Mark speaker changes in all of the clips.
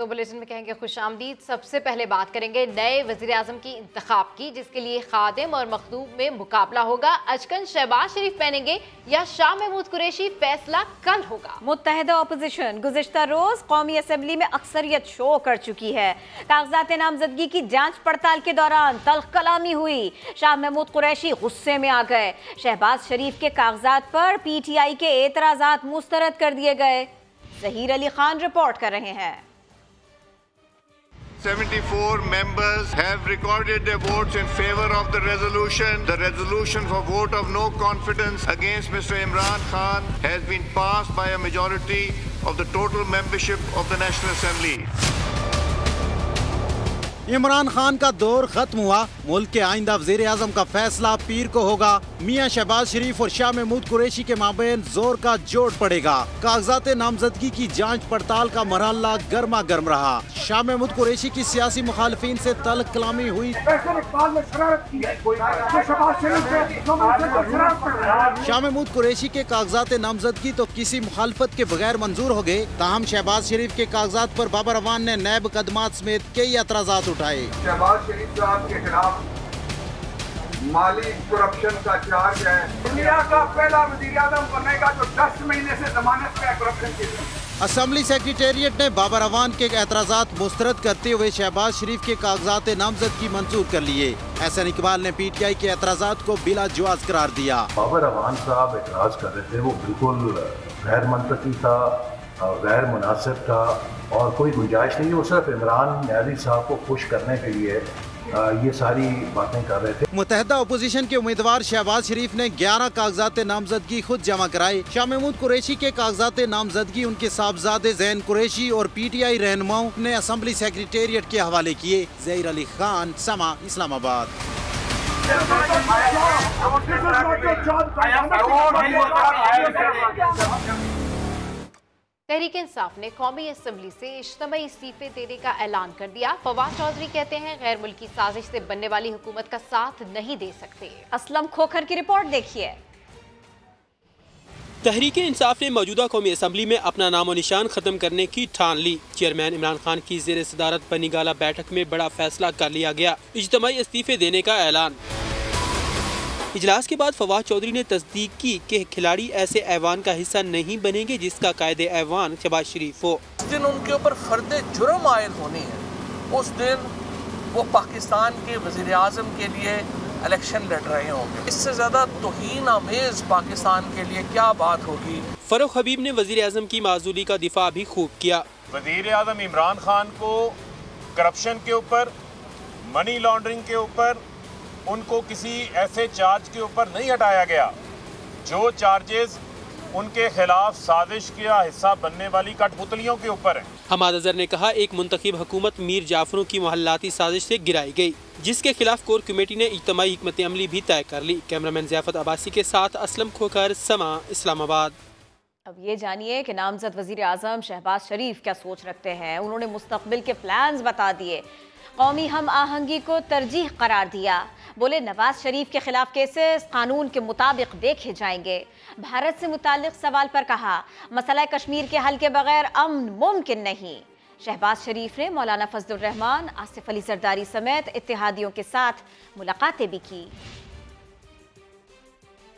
Speaker 1: तो बुलेटिन में कहेंगे खुशामदीद। सबसे पहले बात करेंगे नए वजीर आजम की इंतखाब की, जिसके लिए खादिम और मखदूम में मुकाबला होगा। अचकन शहबाज शरीफ पहनेंगे या शाह महमूद कुरैशी, फैसला कल होगा।
Speaker 2: मुत्तहिदा अपोजिशन गुज़िश्ता रोज कौमी असम्बली में अक्सरियत शो कर चुकी है। कागजात नामजदगी की जांच पड़ताल के दौरान तल्ख कलामी हुई। शाह महमूद कुरैशी गुस्से में आ गए। शहबाज शरीफ के कागजात पर PTI के एतराजात मुस्तरद कर दिए गए। ज़हीर अली खान रिपोर्ट कर रहे हैं।
Speaker 3: 74 members have recorded their votes in favor of the resolution. The resolution for vote of no confidence against Mr. Imran Khan has been passed by a majority of the total membership of the National Assembly.
Speaker 4: Imran Khan का दौर खत्म हुआ। मुल्क के आइंदा वज़ीर आज़म का फैसला पीर को होगा। मियां शहबाज शरीफ और शाह महमूद कुरैशी के माबैन जोर का जोड़ पड़ेगा। कागजात नामजदगी की जांच पड़ताल का मरहला गर्मा गर्म रहा। शाह महमूद कुरैशी की सियासी मुखालिफिन से तल्ख कलामी हुई। शाह महमूद कुरैशी के कागजात नामजदगी तो किसी मुखालफत के बगैर मंजूर हो गए। ताहम शहबाज शरीफ के कागजात पर बाबर अवान ने नए मुकदमात समेत कई एतराजात उठाए।
Speaker 5: शहबाज शरीफ साहब के खिलाफ माली करप्शन का चार्ज है। दुनिया का पहला वज़ीर आज़म बनने का जो 10 महीने से जमानत पे करप्शन की।
Speaker 4: असम्बली सेक्रेटेरिएट ने बाबर अवान के एतराजात मुस्तरद करते हुए शहबाज शरीफ के कागजात नामजदगी मंजूर कर लिए। एहसन इकबाल ने PTI के एतराजात को बिला जवाज करार दिया।
Speaker 6: बाबर अवान साहब एतराज कर रहे थे, वो बिल्कुल गैर मंतकी था, गैर मुनासिब था और कोई गुंजाइश नहीं। वो सिर्फ इमरान न्याजी साहब को खुश करने के लिए ये सारी बातें कर रहे थे।
Speaker 4: मुत्तहिदा अपोजिशन के उम्मीदवार शहबाज शरीफ ने 11 कागजात नामजदगी खुद जमा कराए। शाह महमूद कुरैशी के कागजात नामजदगी उनके साहबजादे ज़ैन कुरैशी और PTI रहनुमाओं ने असम्बली सेक्रेटेरिएट के हवाले किए। ज़हीर अली खान, समा, इस्लामाबाद।
Speaker 1: तहरीक इंसाफ ने कौमी असम्बली से इज्तिमाई इस्तीफे देने का ऐलान कर दिया। फवाद चौधरी कहते हैं गैर मुल्की साजिश से बनने वाली हुकूमत का साथ नहीं दे सकते।
Speaker 2: असलम खोखर की रिपोर्ट देखिए।
Speaker 7: तहरीक इंसाफ ने मौजूदा कौमी असम्बली में अपना नामो निशान खत्म करने की ठान ली। चेयरमैन इमरान खान की ज़ेर सदारत बनी गाला बैठक में बड़ा फैसला कर लिया गया, इज्तिमाई इस्तीफे देने का ऐलान। इजलास के बाद फवाद चौधरी ने तस्दीक की कि खिलाड़ी ऐसे ऐवान का हिस्सा नहीं बनेंगे जिसका कायदे ऐवान शहबाज शरीफ हो।
Speaker 8: जिस दिन उनके ऊपर फर्द जुर्म आयद होनी है उस दिन वो पाकिस्तान के वज़ीर आज़म के लिए इलेक्शन लड़ रहे होंगे। इससे ज़्यादा तौहीन आमेज़ पाकिस्तान के लिए क्या बात होगी।
Speaker 7: फरूख हबीब ने वज़ीर आज़म की माजूली का दिफा भी खूब किया।
Speaker 9: वज़ीर आज़म इमरान खान को करप्शन के ऊपर, मनी लॉन्ड्रिंग के ऊपर, उनको किसी ऐसे चार्ज के ऊपर नहीं हटाया गया जो चार्जेस उनके खिलाफ साजिश का हिस्सा बनने वाली कठपुतलियों के ऊपर है।
Speaker 7: हमाद अजहर ने कहा एक मुंतखब हुकूमत मीर जाफरों की मोहल्लाती साजिश से गिराई गई, जिसके खिलाफ कोर कमेटी ने इज्तिमाई हिकमत अमली भी तय कर ली। कैमरामैन ज़ियाफत अब्बासी के साथ असलम खोखर, समा, इस्लामाबाद।
Speaker 2: अब ये जानिए कि नामजद वज़ीर आज़म शहबाज शरीफ क्या सोच रखते हैं। उन्होंने मुस्तकबिल के प्लान्स बता दिए। कौमी हम आहंगी को तरजीह करार दिया। बोले नवाज शरीफ के खिलाफ केसेस कानून के मुताबिक देखे जाएंगे। भारत से मुतालिक सवाल पर कहा मसला कश्मीर के हल के बगैर अमन मुमकिन नहीं। शहबाज शरीफ ने मौलाना फजलुर रहमान, आसिफ अली जरदारी समेत इत्तेहादियों के साथ मुलाकातें भी की।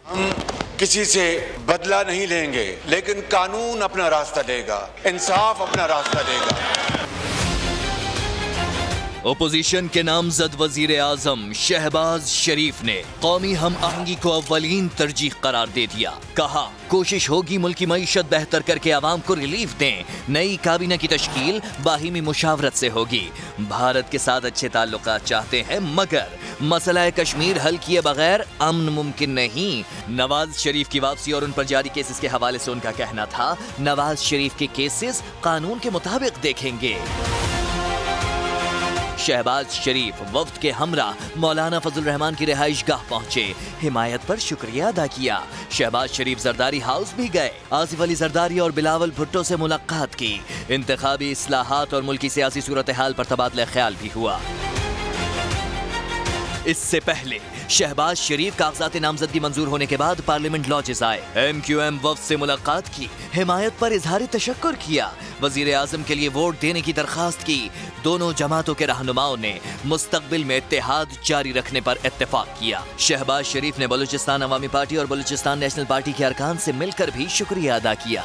Speaker 10: हम किसी से बदला नहीं लेंगे, लेकिन कानून अपना रास्ता देगा, इंसाफ अपना रास्ता देगा।
Speaker 11: ओपोजिशन के नामजद वजीर आजम शहबाज शरीफ ने कौमी हम आहंगी को अव्वलीन तरजीह करार दे दिया। कहा कोशिश होगी मुल्की मईशत बेहतर करके आवाम को रिलीफ दें। नई काबीना की तश्कील बाहिमी मुशावरत से होगी। भारत के साथ अच्छे ताल्लुकात चाहते हैं, मगर मसला कश्मीर हल किए बगैर अमन मुमकिन नहीं। नवाज शरीफ की वापसी और उन पर जारी केसेस के हवाले से उनका कहना था नवाज शरीफ के केसेस कानून के मुताबिक देखेंगे। शहबाज शरीफ वफ्द के हमरा मौलाना फजलुर रहमान की रिहाइश गाह पहुंचे, हिमायत पर शुक्रिया अदा किया। शहबाज शरीफ जरदारी हाउस भी गए, आसिफ अली जरदारी और बिलावल भुट्टो से मुलाकात की। इंतखाबी इस्लाहात और मुल्की सियासी सूरत हाल पर तबादला ख्याल भी हुआ। इससे पहले शहबाज शरीफ कागजात नामजदगी मंजूर होने के बाद पार्लियामेंट लॉजेस आए, MQM वफ्द से मुलाकात की, हिमायत पर इजहार तशक्कुर किया, वजीर आजम के लिए वोट देने की दरखास्त की। दोनों जमातों के रहनुमाओं ने मुस्तकबिल में इत्तेहाद जारी रखने पर इत्तेफाक किया। शहबाज शरीफ ने बलूचिस्तान अवामी पार्टी और बलूचिस्तान नेशनल पार्टी के अरकान से मिलकर भी शुक्रिया अदा किया।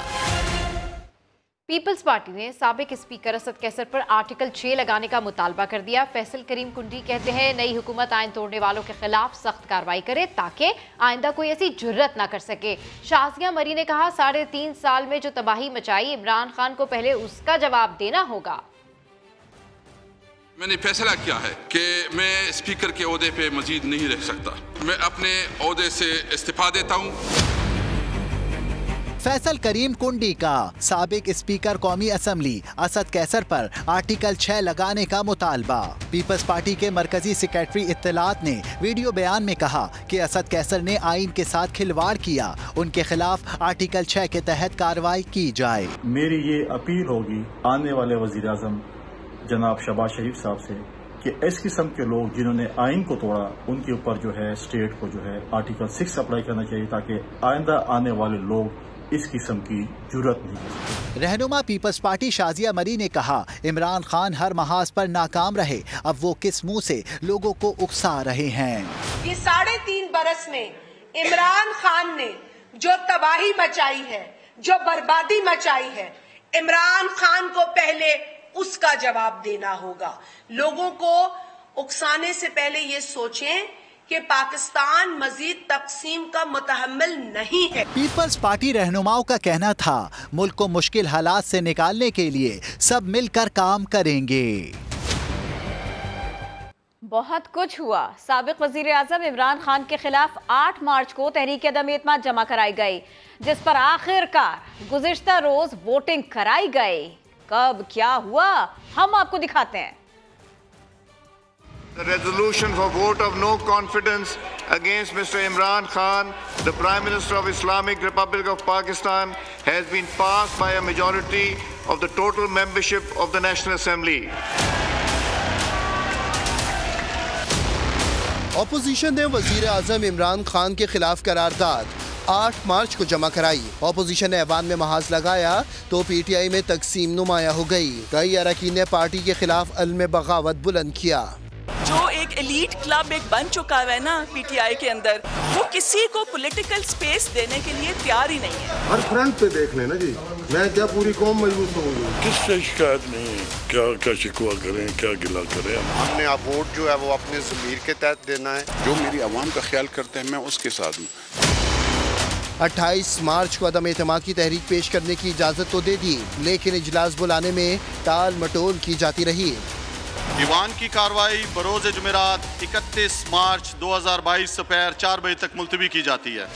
Speaker 1: पीपल्स पार्टी ने साबिक स्पीकर असद कैसर पर आर्टिकल 6 लगाने का मुतालबा कर दिया। फैसल करीम कुंडी कहते हैं नई हुकूमत आइन तोड़ने वालों के खिलाफ सख्त कार्रवाई करे ताकि आइंदा कोई ऐसी जुर्रत ना कर सके। शाजिया मरी ने कहा 3.5 साल में जो तबाही मचाई इमरान खान को पहले उसका जवाब देना होगा।
Speaker 12: मैंने फैसला किया है कि मैं स्पीकर के ओहदे पे मजीद नहीं रह सकता, मैं अपने ओहदे से इस्तीफा देता हूँ।
Speaker 13: फैसल करीम कुंडी का साबिक स्पीकर कौमी असम्बली असद कैसर पर आर्टिकल 6 लगाने का मुतालबा। पीपल्स पार्टी के मरकजी सेक्रेटरी इत्तलात ने वीडियो बयान में कहा कि असद कैसर ने आइन के साथ खिलवाड़ किया, उनके खिलाफ आर्टिकल 6 के तहत कार्रवाई की जाए।
Speaker 14: मेरी ये अपील होगी आने वाले वजीर आजम जनाब शहबाज शरीफ साहब से कि इस किस्म के लोग जिन्होंने आइन को तोड़ा उनके ऊपर जो है स्टेट को जो है आर्टिकल 6 अप्लाई करना चाहिए ताकि आइंदा आने वाले लोग इस किस्म की जरूरत नहीं।
Speaker 13: रहनुमा पीपल्स पार्टी शाजिया मरी ने कहा इमरान खान हर महाज पर नाकाम रहे, अब वो किस मुंह से लोगों को उकसा रहे हैं।
Speaker 15: ये 3.5 बरस में इमरान खान ने जो तबाही मचाई है, जो बर्बादी मचाई है, इमरान खान को पहले उसका जवाब देना होगा। लोगों को उकसाने से पहले ये सोचें कि पाकिस्तान मजीद तकसीम का मुतहम्मिल नहीं है।
Speaker 13: पीपल्स पार्टी रहनुमाओं का कहना था मुल्क को मुश्किल हालात से निकालने के लिए सब मिलकर काम करेंगे।
Speaker 2: बहुत कुछ हुआ। साबिक वजीर आजम इमरान खान के खिलाफ 8 मार्च को तहरीक अदम एतमाद जमा कराई गई, जिस पर आखिरकार गुज़िश्ता रोज वोटिंग कराई गई। कब क्या हुआ हम आपको दिखाते हैं।
Speaker 3: The resolution for vote of no confidence against Mr. Imran Khan, the Prime Minister of Islamic Republic of Pakistan, has been passed by a majority of the total membership of the National Assembly.
Speaker 16: Opposition ने वजीर आजम इमरान खान के खिलाफ करारदाद 8 मार्च को जमा कराई। Opposition ने ऐवान में महाज लगाया तो PTI में तकसीम नुमाया हो गई। कई अरकान ने पार्टी के खिलाफ अलम बगावत बुलंद किया।
Speaker 17: जो एक एलीट क्लब एक बन चुका है ना PTI के अंदर, वो किसी को पॉलिटिकल स्पेस देने के लिए तैयार ही नहीं है।
Speaker 18: हर फ्रंट पे देख लेना जी, मैं क्या पूरी कौम मायूस होगी।
Speaker 19: किससे शिकायत नहीं, क्या शिकवा करें, क्या गिला करें।
Speaker 20: हमने अब वोट जो है वो अपने ज़मीर के तहत देना है।
Speaker 19: जो मेरी आवाम का ख्याल करते हैं मैं उसके साथ हूँ।
Speaker 16: 28 मार्च को अदम एतमाद की तहरीक पेश करने की इजाज़त तो दे दी, लेकिन इजलास बुलाने में टाल मटोल की जाती रही।
Speaker 21: दीवान की कार्रवाई बरोज जुमेरात 31 मार्च 2022 दोपहर 4 बजे तक मुलतवी की जाती है।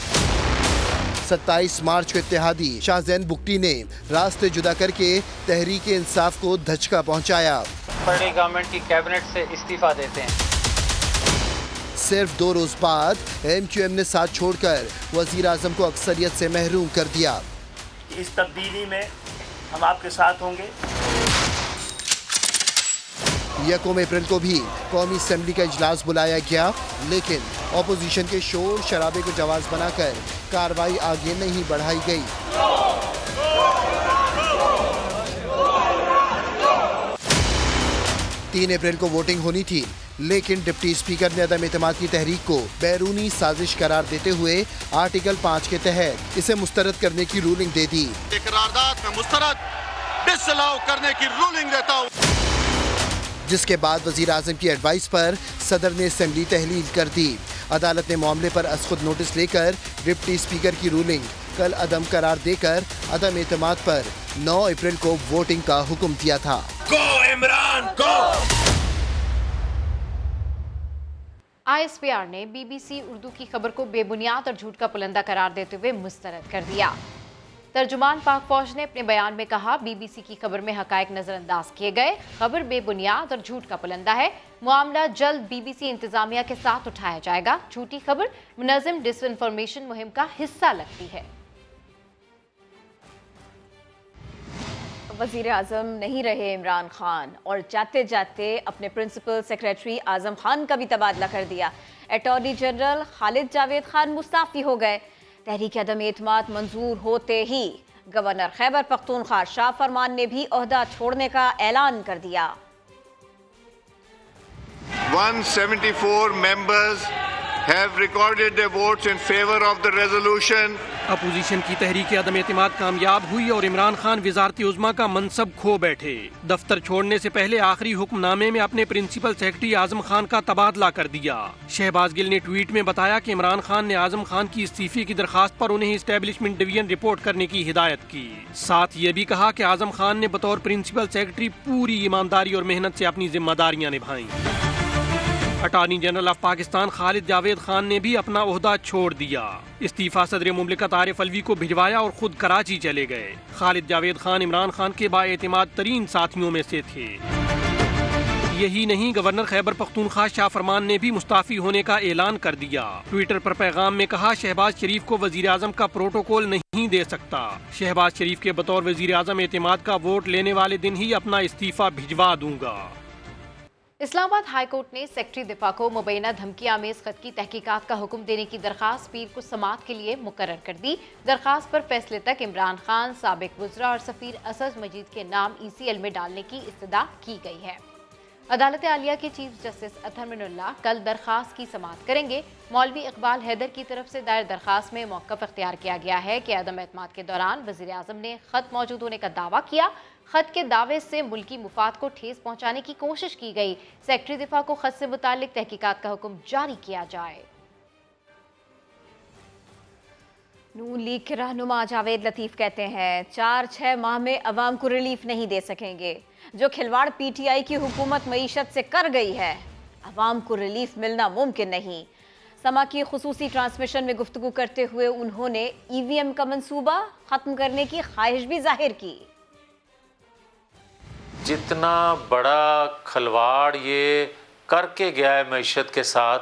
Speaker 16: 27 मार्च को इत्तेहादी शाहजैन बुगटी ने रास्ते जुदा करके तहरीक इंसाफ को धचका पहुंचाया।
Speaker 22: बड़ी गवर्नमेंट की कैबिनेट से इस्तीफा देते हैं।
Speaker 16: सिर्फ 2 रोज बाद MQM ने साथ छोड़कर वजीर आजम को अक्सरियत से महरूम कर दिया।
Speaker 23: इस तब्दीली में हम आपके साथ होंगे।
Speaker 16: 1 अप्रैल को भी कौमी असम्बली का इजलास बुलाया गया, लेकिन ऑपोजिशन के शोर शराबे को जवाब बनाकर कार्रवाई आगे नहीं बढ़ाई गई। 3 अप्रैल को वोटिंग होनी थी, लेकिन डिप्टी स्पीकर ने अदम एतमाद की तहरीक को बैरूनी साजिश करार देते हुए आर्टिकल 5 के तहत इसे मुस्तरद करने की रूलिंग दे दी।
Speaker 21: करारदाद में मुस्तरद डिसअलाउ करने की रूलिंग देता हूँ।
Speaker 16: जिसके बाद वजीर आजम की एडवाइस पर सदर ने असेंबली तहलील कर दी। अदालत ने मामले पर अज़खुद नोटिस लेकर डिप्टी स्पीकर की रूलिंग कल अदम करार देकर अदम एतमाद पर 9 अप्रैल को वोटिंग का हुक्म दिया था।
Speaker 21: गो इमरान गो।
Speaker 1: ISPR ने BBC उर्दू की खबर को बेबुनियाद और झूठ का पुलंदा करार देते हुए मुस्तरद कर दिया। तर्जुमान पाक फौज ने अपने बयान में कहा BBC की खबर में हकायक नजरअंदाज किए गए, खबर बेबुनियाद और झूठ का पुलंदा है। मामला जल्द BBC इंतजामिया के साथ उठाया जाएगा। झूठी खबर मुनज़्ज़म डिसइंफॉर्मेशन मुहिम का हिस्सा लगती है।
Speaker 2: वज़ीर आज़म नहीं रहे इमरान खान और जाते जाते अपने प्रिंसिपल सेक्रेटरी आज़म खान का भी तबादला कर दिया। Attorney general Khalid Javed Khan Mustafi हो गए। तहरीक अदम एतमाद मंजूर होते ही गवर्नर खैबर पख्तूनख्वा शाह फरमान ने भी ओहदा छोड़ने का ऐलान कर दिया।
Speaker 3: 174 members have recorded their votes in favor of the resolution.
Speaker 4: Opposition की तहरीक अदम एतमाद कामयाब हुई और इमरान खान वज़ारत उज़्मा का मनसब खो बैठे। दफ्तर छोड़ने से पहले आखिरी हुक्मनामे में अपने प्रिंसिपल सेक्रेटरी आजम खान का तबादला कर दिया। शहबाज गिल ने ट्वीट में बताया कि इमरान खान ने आजम खान की इस्तीफे की दरखास्त पर उन्हें इस्टेब्लिशमेंट डिवीजन रिपोर्ट करने की हिदायत की। साथ ये भी कहा कि आजम खान ने बतौर प्रिंसिपल सेक्रेटरी पूरी ईमानदारी और मेहनत से अपनी जिम्मेदारियां निभाई। Attorney general of Pakistan Khalid Javed Khan ने भी अपना ओहदा छोड़ दिया। इस्तीफा सदर मुमलिकत आरिफ अलवी को भिजवाया और खुद कराची चले गए। खालिद जावेद खान इमरान खान के बाएतिमाद तरीन साथियों में से थे। यही नहीं, गवर्नर खैबर पख्तूनख्वा शाह फरमान ने भी मुस्ताफी होने का ऐलान कर दिया। ट्विटर पर पैगाम में कहा, शहबाज शरीफ को वजीर आजम का प्रोटोकॉल नहीं दे सकता। शहबाज शरीफ के बतौर वजीर आजम एतमाद का वोट लेने वाले दिन ही अपना इस्तीफा भिजवा दूंगा।
Speaker 1: इस्लामाबाद हाई कोर्ट ने सेक्रेटरी दिफा को मुबैना धमकी आमेज खत की तहकीकात का हुक्म देने की दरखास्त पीर को समाअत के लिए मुकर्रर कर दी। दरखास्त पर फैसले तक इमरान खान, साबिक वज़रा और सफ़ीर असद मजीद के नाम ECL में डालने की इस्तदा की गई है। अदालत आलिया के चीफ जस्टिस अतहर मिनुल्लाह कल दरखास्त की समाअत करेंगे। मौलवी इकबाल हैदर की तरफ से दायर दरखास्त में मौक़िफ़ इख्तियार किया गया है कि अदम एतमाद के दौरान वज़ीर आज़म ने ख़त मौजूद होने का दावा किया। ख़त के दावे से मुल्की मुफाद को ठेस पहुँचाने की कोशिश की गई। सेक्रेटरी दिफा को ख़त से मुताल्लिक तहकीकात का हुक्म जारी किया जाए।
Speaker 2: नून लीग के रहनुमा जावेद लतीफ़ कहते हैं 4-6 माह में अवाम को रिलीफ नहीं दे सकेंगे। जो खिलवाड़ PTI की हुकूमत मईशत से कर गई है, अवाम को रिलीफ मिलना मुमकिन नहीं। समा की खुसूसी ट्रांसमिशन में गुफ्तगू करते हुए उन्होंने EVM का मंसूबा ख़त्म करने की ख्वाहिश भी जाहिर की।
Speaker 5: जितना बड़ा खलवाड़ ये करके गया है मईशत के साथ,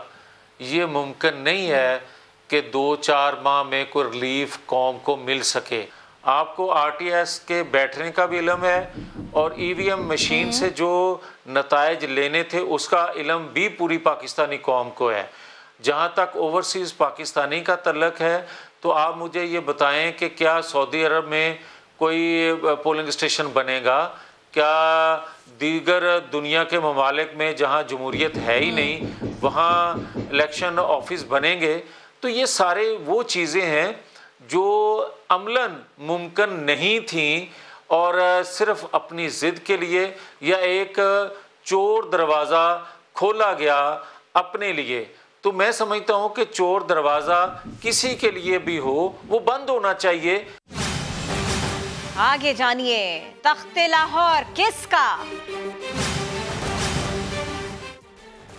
Speaker 5: ये मुमकिन नहीं है कि 2-4 माह में कोई रिलीफ कौम को मिल सके। आपको RTS के बैठने का भी इल्म है और EVM मशीन से जो नताइज लेने थे उसका इल्म भी पूरी पाकिस्तानी कौम को है। जहाँ तक ओवरसीज़ पाकिस्तानी का तल्लक है, तो आप मुझे ये बताएं कि क्या सऊदी अरब में कोई पोलिंग स्टेशन बनेगा? क्या दीगर दुनिया के ममालिक में जहाँ जमहूरियत है ही नहीं वहाँ इलेक्शन ऑफिस बनेंगे? तो ये सारे वो चीज़ें हैं जो अमलन मुमकिन नहीं थी और सिर्फ अपनी ज़िद के लिए या एक चोर दरवाज़ा खोला गया अपने लिए। तो मैं समझता हूँ कि चोर दरवाज़ा किसी के लिए भी हो वो बंद होना चाहिए।
Speaker 2: आगे जानिए, तख्ते लाहौर किसका?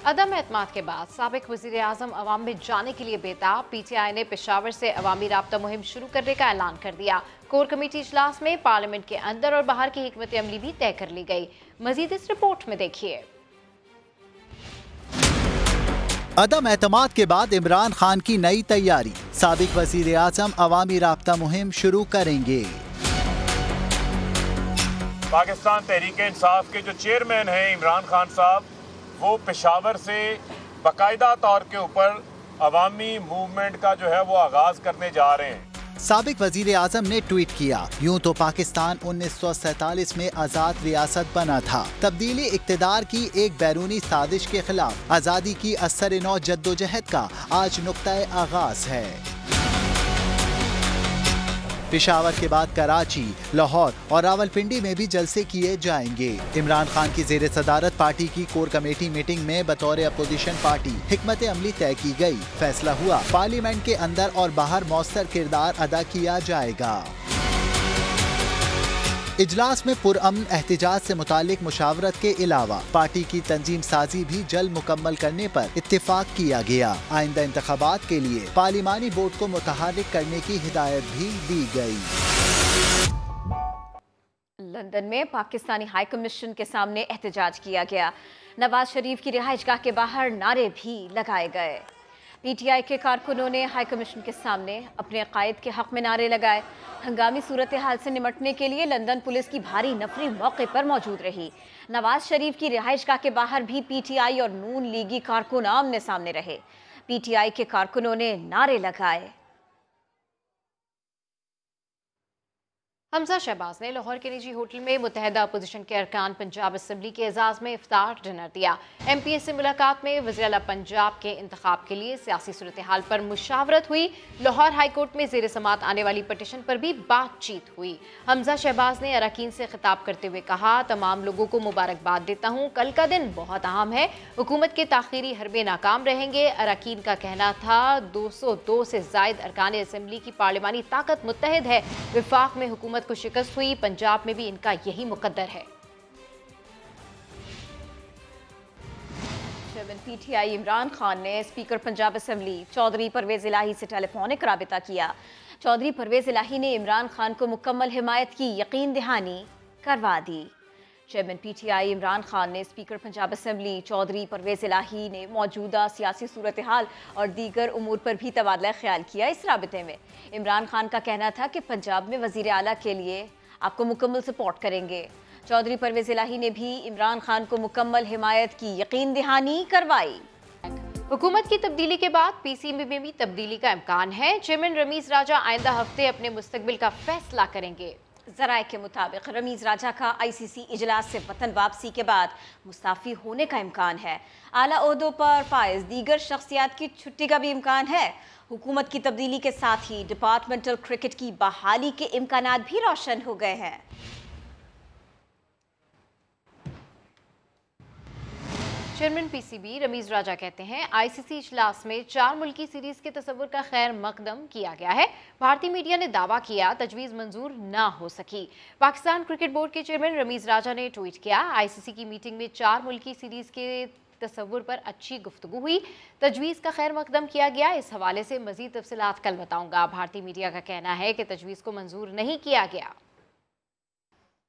Speaker 1: अदम एतमाद के बाद साबिक वज़ीर आज़म अवाम में जाने के लिए बेताब। PTI ने पेशावर से अवामी राब्ता मुहिम शुरू करने का ऐलान कर दिया। कोर कमेटी इजलास में पार्लियामेंट के अंदर और बाहर की हिकमत अमली भी तय कर ली गई। मजीद इस रिपोर्ट में देखिए।
Speaker 13: अदम एतमाद के बाद इमरान खान की नई तैयारी। साबिक वज़ीर आज़म अवामी राब्ता मुहिम शुरू करेंगे।
Speaker 9: पाकिस्तान तहरीक इंसाफ के जो चेयरमैन हैं इमरान खान साहब, वो पेशावर से बाकायदा तौर के ऊपर अवामी मूवमेंट का जो है वो आगाज करने जा रहे हैं।
Speaker 13: साबिक वजीर आजम ने ट्वीट किया, यूं तो पाकिस्तान 1947 में आज़ाद रियासत बना था। तब्दीली इक्तदार की एक बैरूनी साजिश के खिलाफ आज़ादी की असर नौ जद्दोजहद का आज नुक्ता आगाज है। पेशावर के बाद कराची, लाहौर और रावलपिंडी में भी जलसे किए जाएंगे। इमरान खान की ज़ेरे सदारत पार्टी की कोर कमेटी मीटिंग में बतौर अपोजिशन पार्टी हिकमत अमली तय की गई। फैसला हुआ पार्लियामेंट के अंदर और बाहर मौसर किरदार अदा किया जाएगा। इजलास में पुरअमन एहतिजाज से मुतालिक मुशावरत के अलावा पार्टी की तंजीम साजी भी जल्द मुकम्मल करने पर इत्तेफाक किया गया। आइंदा इंतखाबात के लिए पार्लिमानी बोर्ड को मुतहर्रिक करने की हिदायत भी दी गई।
Speaker 2: लंदन में पाकिस्तानी हाई कमीशन के सामने एहतजाज किया गया। नवाज शरीफ की रिहाइशगाह के बाहर नारे भी लगाए गए। पीटीआई के कारकुनों ने हाई कमीशन के सामने अपने कायद के हक में नारे लगाए। हंगामी सूरत हाल से निपटने के लिए लंदन पुलिस की भारी नफरी मौके पर मौजूद रही। नवाज शरीफ की रिहाइशगाह के बाहर भी पीटीआई और नून लीगी कारकुन आमने सामने रहे। पीटीआई के कारकुनों ने नारे लगाए।
Speaker 1: हमजा शहबाज ने लाहौर के निजी होटल में मुत्तहिदा अपोजिशन के अरकान पंजाब असम्बली के एजाज में इफ्तार डिनर दिया। MPA से मुलाकात में वज़ीर आला पंजाब के इंतखाब के लिए सियासी सूरत हाल पर मुशावरत हुई। लाहौर हाई कोर्ट में ज़ेर समात आने वाली पटिशन पर भी बातचीत हुई। हमजा शहबाज ने अरकान से खिताब करते हुए कहा, तमाम लोगों को मुबारकबाद देता हूँ, कल का दिन बहुत अहम है। हुकूमत के ताख़ीरी हरबे नाकाम रहेंगे। अरकान का कहना था 202 से ज़ायद अरकान असम्बली की पार्लिमानी ताकत मुत्तहिद है। विफाक में हुकूमत को शिकस्त हुई, पंजाब में भी इनका यही मुकद्दर है।
Speaker 2: पीटीआई इमरान खान ने स्पीकर पंजाब असम्बली चौधरी परवेज इलाही से टेलीफोनिक राबिता किया। चौधरी परवेज इलाही ने इमरान खान को मुकम्मल हिमायत की यकीन दहानी करवा दी। चेयरमैन पीटीआई इमरान खान ने स्पीकर पंजाब असम्बली चौधरी परवेज इलाही ने मौजूदा सियासी सूरत हाल और दीगर उमूर पर भी तबादला ख्याल किया। इस राबिते में इमरान खान का कहना था कि पंजाब में वज़ीर आला के लिए आपको मुकम्मल सपोर्ट करेंगे। चौधरी परवेज इलाही ने भी इमरान खान को मुकम्मल हिमायत की यकीन दहानी करवाई।
Speaker 1: हुकूमत की तब्दीली के बाद PCB में भी तब्दीली का इम्कान है। चेयरमैन रमीज राजा आइंदा हफ्ते अपने मुस्तकबिल का फैसला करेंगे।
Speaker 2: ज़राए के मुताबिक रमीज राजा का ICC इजलास से वतन वापसी के बाद मुस्ताफ़ी होने का इम्कान है। आला ओहदों पर फाइज दीगर शख्सियात की छुट्टी का भी इम्कान है। हुकूमत की तब्दीली के साथ ही डिपार्टमेंटल क्रिकेट की बहाली के इम्कानात भी रोशन हो गए हैं।
Speaker 1: चेयरमैन PCB रमीज राजा कहते हैं, ICC इजलास में 4 मुल्की सीरीज के तस्वुर का खैर मकदम किया गया है। भारतीय मीडिया ने दावा किया तजवीज़ मंजूर ना हो सकी। पाकिस्तान क्रिकेट बोर्ड के चेयरमैन रमीज राजा ने ट्वीट किया, ICC की मीटिंग में 4 मुल्की सीरीज के तस्वुर पर अच्छी गुफ्तगू हुई, तजवीज़ का खैर मकदम किया गया। इस हवाले से मजीद तफसीलात कल बताऊंगा। भारतीय मीडिया का कहना है कि तजवीज़ को मंजूर नहीं किया गया।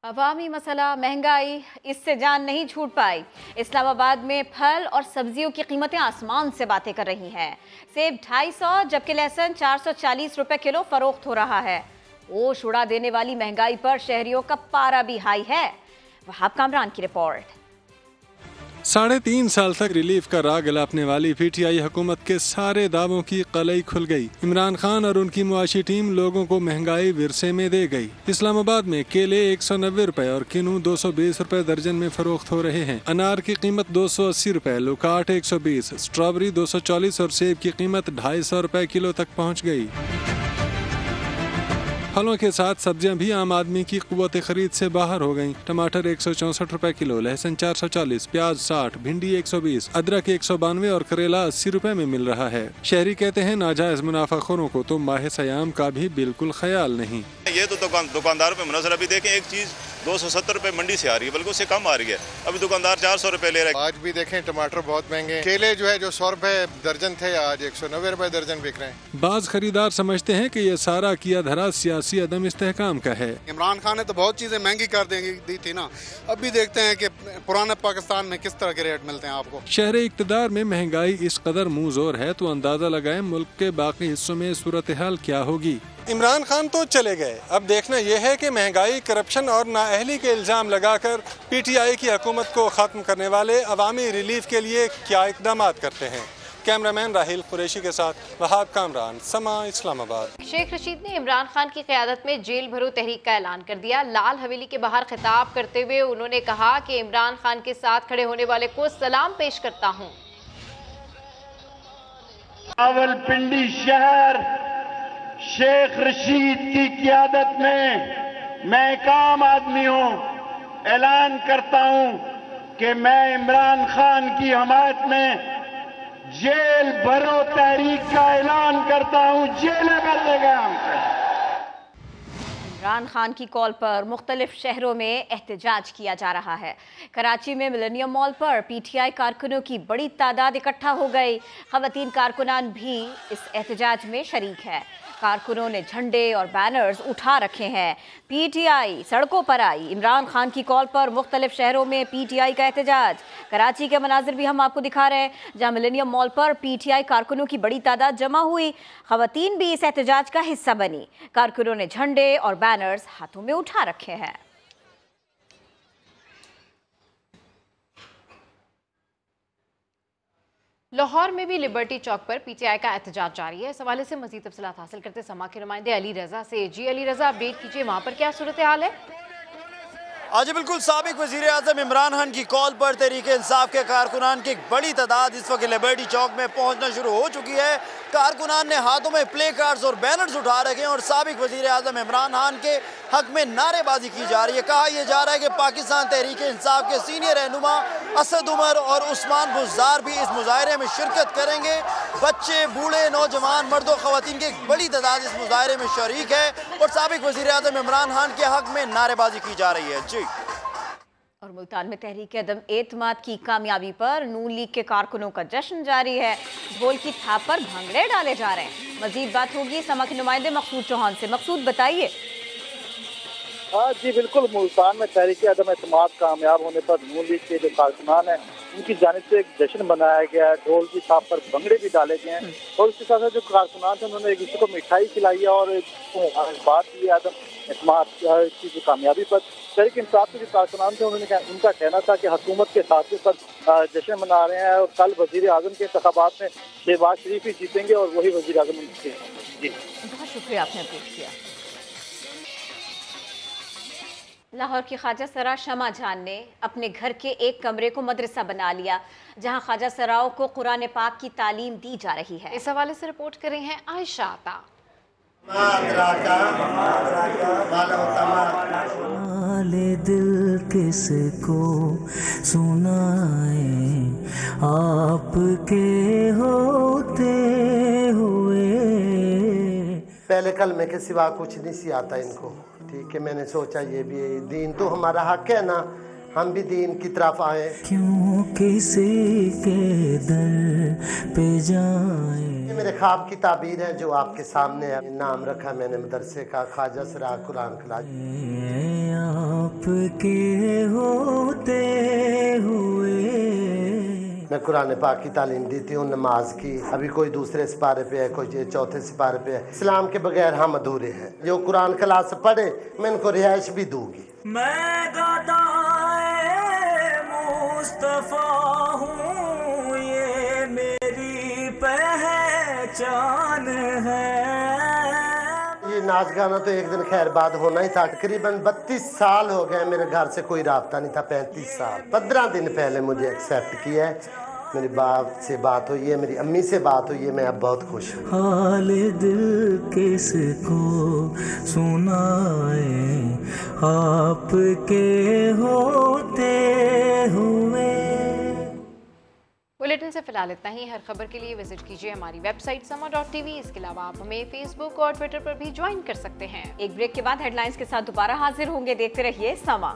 Speaker 2: अवामी मसला महंगाई, इससे जान नहीं छूट पाई। इस्लामाबाद में फल और सब्जियों की कीमतें आसमान से बातें कर रही हैं। सेब 250 जबकि लहसुन 440 रुपए किलो फरोख्त हो रहा है। ओश उड़ा देने वाली महंगाई पर शहरियों का पारा भी हाई है। वहाब कामरान की रिपोर्ट।
Speaker 6: 3.5 साल तक रिलीफ का राग गलापने वाली पीटीआई हुकूमत के सारे दावों की कलई खुल गई। इमरान खान और उनकी मुआशी टीम लोगों को महंगाई विरसे में दे गई। इस्लामाबाद में केले 190 रुपए और किन्नू 220 रुपए दर्जन में फरोख्त हो रहे हैं। अनार की कीमत 280 रुपए, लुकाट 120, स्ट्रॉबेरी 240 और सेब की कीमत 250 रुपए किलो तक पहुँच गई। फलों के साथ सब्जियां भी आम आदमी की कुव्वत खरीद से बाहर हो गईं। टमाटर 164 रुपए किलो, लहसुन 440, प्याज 60, भिंडी 120, अदरक 192 और करेला 80 रुपए में मिल रहा है। शहरी कहते हैं नाजायज मुनाफाखोरों को तो माह सयाम का भी बिल्कुल ख्याल नहीं।
Speaker 7: ये तो दुकानदारों पे मुनसर। अभी देखें एक चीज 270 रुपए मंडी से आ रही है, बल्कि उससे कम आ रही है। अभी दुकानदार 400 रुपए ले रहे हैं।
Speaker 18: आज भी देखें टमाटर बहुत महंगे। केले जो है जो 100 रुपए दर्जन थे आज 190 रुपए दर्जन बिक रहे हैं।
Speaker 6: बाज खरीदार समझते हैं कि ये सारा किया धरा सियासी अदम इस्तेहकाम का है।
Speaker 8: इमरान खान ने तो बहुत चीजें महंगी कर दी थी ना, अब भी देखते हैं कि पुराने पाकिस्तान में किस तरह के रेट मिलते हैं आपको।
Speaker 6: शहर इक्तदार में महंगाई इस कदर मुंहजोर है तो अंदाजा लगाएं मुल्क के बाकी हिस्सों में सूरत हाल क्या होगी। इमरान खान तो चले गए, अब देखना यह है कि महंगाई, करप्शन और नाअहली के इल्जाम लगाकर पीटीआई की हुकूमत को खत्म करने वाले अवामी रिलीफ के लिए क्या इकदाम करते हैं। कैमरामैन राहिल कुरैशी के साथ वहाब कामरान, समा इस्लामाबाद।
Speaker 1: शेख रशीद ने इमरान खान की क़यादत में जेल भरो तहरीक का ऐलान कर दिया। लाल हवेली के बाहर खिताब करते हुए उन्होंने कहा कि इमरान खान के साथ खड़े होने वाले को सलाम पेश करता हूँ।
Speaker 24: रावलपिंडी शहर शेख रशीद की क़यादत में मैं एक आम आदमी हूँ, ऐलान करता हूँ कि मैं इमरान खान की हमायत में जेल भरो तहरीक का ऐलान करता हूँ। जेलें भर देगा हमसे।
Speaker 2: इमरान खान की कॉल पर मुख्तलिफ शहरों में एहतजाज किया जा रहा है। कराची में मिलेनियम मॉल पर पीटीआई कारकुनों की बड़ी तादाद इकट्ठा हो गई। ख़वातीन कारकुनान भी इस एहतजाज में शरीक है। कारकुनों ने झंडे और बैनर्स उठा रखे हैं। पीटीआई सड़कों पर आई। इमरान खान की कॉल पर मुख्तलिफ शहरों में पीटीआई का एहतजाज। कराची के मनाजिर भी हम आपको दिखा रहे हैं, जहां मिलेनियम मॉल पर पीटीआई कारकुनों की बड़ी तादाद जमा हुई। खवातीन भी इस एहतजाज का हिस्सा बनी। कारकुनों ने झंडे और बैनर्स हाथों में उठा रखे हैं।
Speaker 1: लाहौर में भी लिबर्टी चौक पर पीटीआई का एहतजाज जारी है। इस हवाले से मजीद तफसीलात हासिल करते समा के नुमाइंदे अली रजा से। जी अली रजा, अपडेट कीजिए, वहां पर क्या सूरत हाल है?
Speaker 10: आज बिल्कुल साबिक वज़ीर आज़म इमरान खान की कॉल पर तहरीक इंसाफ के कारकुनान की एक बड़ी तादाद इस वक्त लिबर्टी चौक में पहुंचना शुरू हो चुकी है। कारकुनान ने हाथों में प्ले कार्ड्स और बैनर्स उठा रखे हैं और साबिक वज़ीर आज़म इमरान खान के हक में नारेबाजी की जा रही है। कहा यह जा रहा है कि पाकिस्तान तहरीक इंसाफ के सीनियर रहनुमा असद उमर और उस्मान बुज़दार भी इस मुजाहरे में शिरकत करेंगे। बच्चे, बूढ़े, नौजवान, मर्दों, ख़वातीन की एक बड़ी तादाद इस मुजाहरे में शरीक है और साबिक वज़ीर आज़म इमरान खान के हक में नारेबाजी की जा रही है। जी।
Speaker 2: और मुल्तान में तहरीक अदम एतमाद की कामयाबी पर नून लीग के कारकुनों का जश्न जारी है। ढोल की थाप पर भांगड़े डाले जा रहे हैं। मजीद बात होगी समा के नुमाइंदे मकसूद चौहान से। मकसूद, बताइए।
Speaker 11: हाँ जी बिल्कुल, मुल्तान में तहरीक अदम एतमाद कामयाब होने पर नून लीग के जो कारकुनान हैं उनकी जानिब से एक जश्न मनाया गया है। ढोल की थाप पर भंगड़े भी डाले गए हैं और उसके साथ साथ जो कारकुनान थे उन्होंने एक दूसरे को मिठाई खिलाई है और बात की आदम एतमाद की जो कामयाबी पर तहरीक इंसाफ के जो कारकुनान थे उन्होंने उनका कहना था कि हुकूमत के साथियों पर जश्न मना रहे हैं और कल वज़ीर आज़म के इंतखाबात में शहबाज शरीफ ही जीतेंगे और वही वज़ीर आज़म उनके। जी
Speaker 2: बहुत शुक्रिया, आपने अपडेट किया। लाहौर की ख्वाजा सरा शमा जान ने अपने घर के एक कमरे को मदरसा बना लिया, जहां ख्वाजा सराओं को कुरान पाक की तालीम दी जा रही है।
Speaker 1: इस हवाले से रिपोर्ट कर रही हैं आयशा आता।
Speaker 12: दिल किसको सुनाए आपके होते हुए।
Speaker 16: पहले कलमे के सिवा कुछ नहीं सी आता इनको। ठीक है, मैंने सोचा ये भी दीन तो हमारा हक है ना, हम भी दीन की तरफ आए।
Speaker 12: क्यों किसी के दर पे जाए।
Speaker 16: ये मेरे ख्वाब की ताबीर है जो आपके सामने है। नाम रखा मैंने मदरसे का ख्वाजा सरा कुरान क्लास।
Speaker 12: आपके होते हुए
Speaker 16: मैं कुरान पाक की तालीम देती हूँ, नमाज की। अभी कोई दूसरे सिपारे पे है, कोई चौथे सिपारे पे है। इस्लाम के बगैर हम अधूरे हैं। जो कुरान क्लास पढ़े मैं इनको रिहाइश भी दूंगी।
Speaker 12: मैं गदाए मुस्तफा हूँ, ये मेरी पहचान है।
Speaker 16: ये नाच गाना तो एक दिन खैर बाद होना ही था। तकरीबन 32 साल हो गए मेरे घर से कोई राब्ता नहीं था। 35 साल 15 दिन पहले मुझे एक्सेप्ट किया है। मेरे बाप से बात हुई है, मेरी अम्मी से बात हुई है। मैं अब बहुत खुश हूँ।
Speaker 12: हाल दिल किसको सुनाए आपके होते हुए।
Speaker 1: बुलेटिन से फिलहाल इतना ही। हर खबर के लिए विजिट कीजिए हमारी वेबसाइट sama.tv। इसके अलावा आप हमें फेसबुक और ट्विटर पर भी ज्वाइन कर सकते हैं।
Speaker 2: एक ब्रेक के बाद हेडलाइंस के साथ दोबारा हाजिर होंगे। देखते रहिए समा।